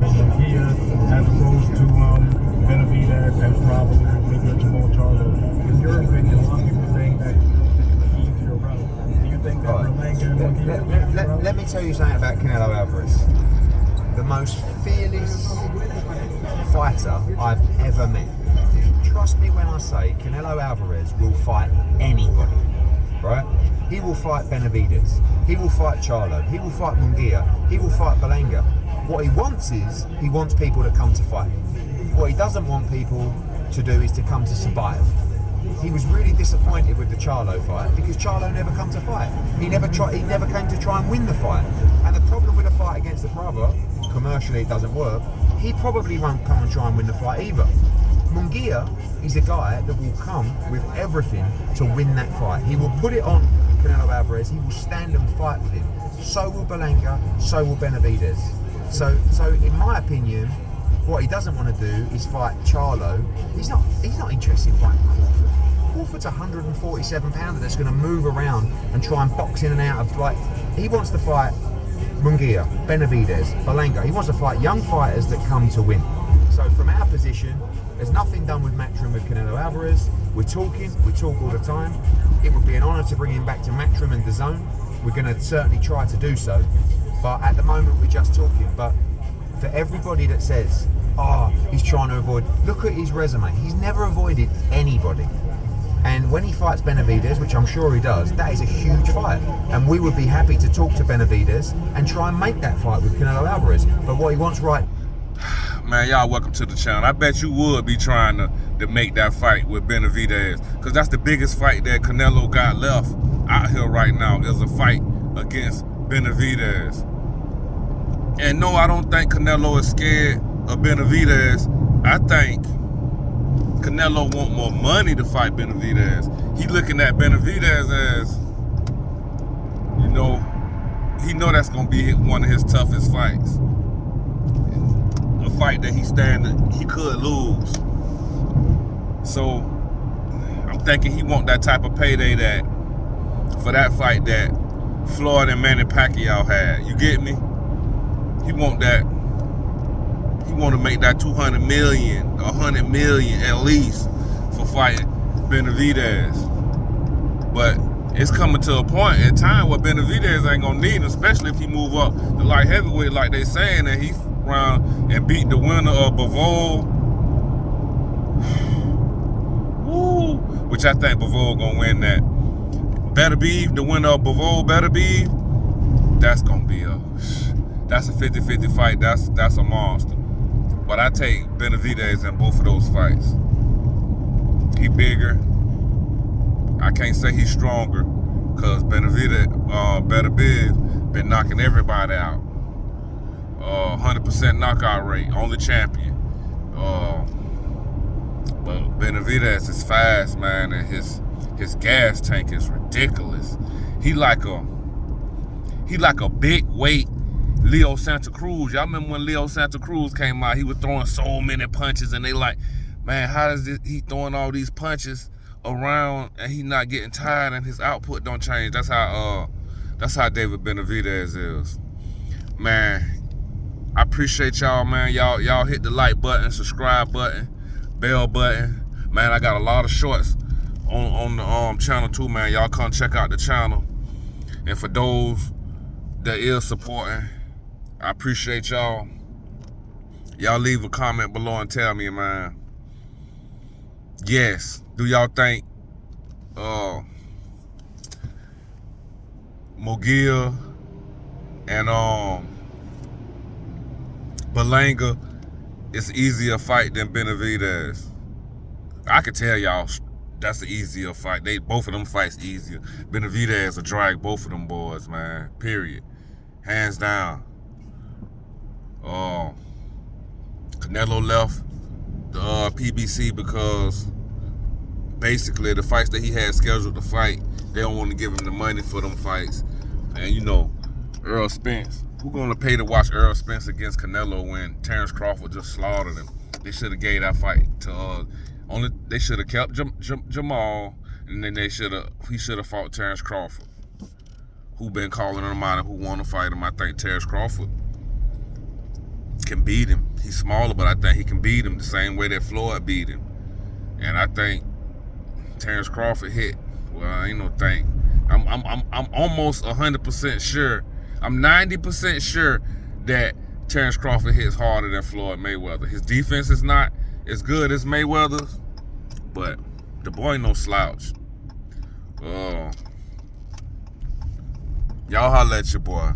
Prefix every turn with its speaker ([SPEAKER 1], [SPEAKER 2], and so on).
[SPEAKER 1] Here, as opposed to Benavidez and probably Jamal Charlo. In your opinion, a lot of people saying that this is the easier route. Do you think that Berlanga and Munguia
[SPEAKER 2] let me tell you something about Canelo Alvarez. The most fearless fighter I've ever met. Trust me when I say Canelo Alvarez will fight anybody, right? He will fight Benavidez. He will fight Charlo. He will fight Munguia. He will fight Berlanga. What he wants is, he wants people to come to fight. What he doesn't want people to do is to come to survive. He was really disappointed with the Charlo fight because Charlo never come to fight. He never came to try and win the fight. And the problem with a fight against the brother, commercially it doesn't work, he probably won't come and try and win the fight either. Munguia is a guy that will come with everything to win that fight. He will put it on Canelo Alvarez, he will stand and fight with him. So will Berlanga, so will Benavidez. So in my opinion, what he doesn't want to do is fight Charlo. He's not interested in fighting Crawford. Crawford's a 147 pounder that's going to move around and try and box in and out of, like, he wants to fight Munguia, Benavidez, Berlanga. He wants to fight young fighters that come to win. So from our position, there's nothing done with Matchroom with Canelo Alvarez. We talk all the time. It would be an honour to bring him back to Matchroom and DANZ. We're going to certainly try to do so. But at the moment, we're just talking. But for everybody that says, oh, he's trying to avoid, look at his resume. He's never avoided anybody. And when he fights Benavidez, which I'm sure he does, that is a huge fight. And we would be happy to talk to Benavidez and try and make that fight with Canelo Alvarez. But what he wants right...
[SPEAKER 3] Man, y'all welcome to the channel. I bet you would be trying to make that fight with Benavidez, because that's the biggest fight that Canelo got left out here right now, is a fight against Benavidez. And no, I don't think Canelo is scared of Benavidez. I think Canelo want more money to fight Benavidez. He looking at Benavidez as, you know, he know that's gonna be one of his toughest fights. A fight that he could lose. So I'm thinking he want that type of payday that for that fight that Floyd and Manny Pacquiao had. You get me? He want that. He want to make that 200 million, 100 million at least for fighting Benavidez. But it's coming to a point in time where Benavidez ain't gonna need him, especially if he move up the light heavyweight like they saying, and he round and beat the winner of Bivol. Woo! Which I think Bivol gonna win that. Benavidez, the winner of Bivol, Benavidez, that's gonna be that's a 50-50 fight. That's a monster. But I take Benavidez in both of those fights. He bigger. I can't say he's stronger, because Benavidez been knocking everybody out. 100% knockout rate, only champion. But Benavidez is fast, man, and his gas tank is ridiculous. He like a big weight Leo Santa Cruz. Y'all remember when Leo Santa Cruz came out? He was throwing so many punches, and they like, man, how does he throwing all these punches around and he not getting tired and his output don't change? That's how David Benavidez is. Man, I appreciate y'all, man. Y'all hit the like button, subscribe button, bell button. Man, I got a lot of shorts on the channel too, man. Y'all come check out the channel. And for those that is supporting, I appreciate y'all. Y'all leave a comment below and tell me, man. Yes, do y'all think Munguia and Berlanga is easier fight than Benavidez? I could tell y'all that's an easier fight. Both of them fights easier. Benavidez will drag both of them boys, man. Period. Hands down. Canelo left the PBC because basically the fights that he had scheduled to fight, they don't want to give him the money for them fights. And you know, Errol Spence. Who gonna pay to watch Errol Spence against Canelo when Terrence Crawford just slaughtered him? They should have gave that fight to they should have kept Jamal, and then he should have fought Terrence Crawford, who been calling him out and who want to fight him. I think Terrence Crawford can beat him. He's smaller, but I think he can beat him the same way that Floyd beat him. And I think Terrence Crawford hit. Well, I ain't no thing. I'm almost 100% sure. I'm 90% sure that Terrence Crawford hits harder than Floyd Mayweather. His defense is not as good as Mayweather's, but the boy no slouch. Y'all holla at your boy.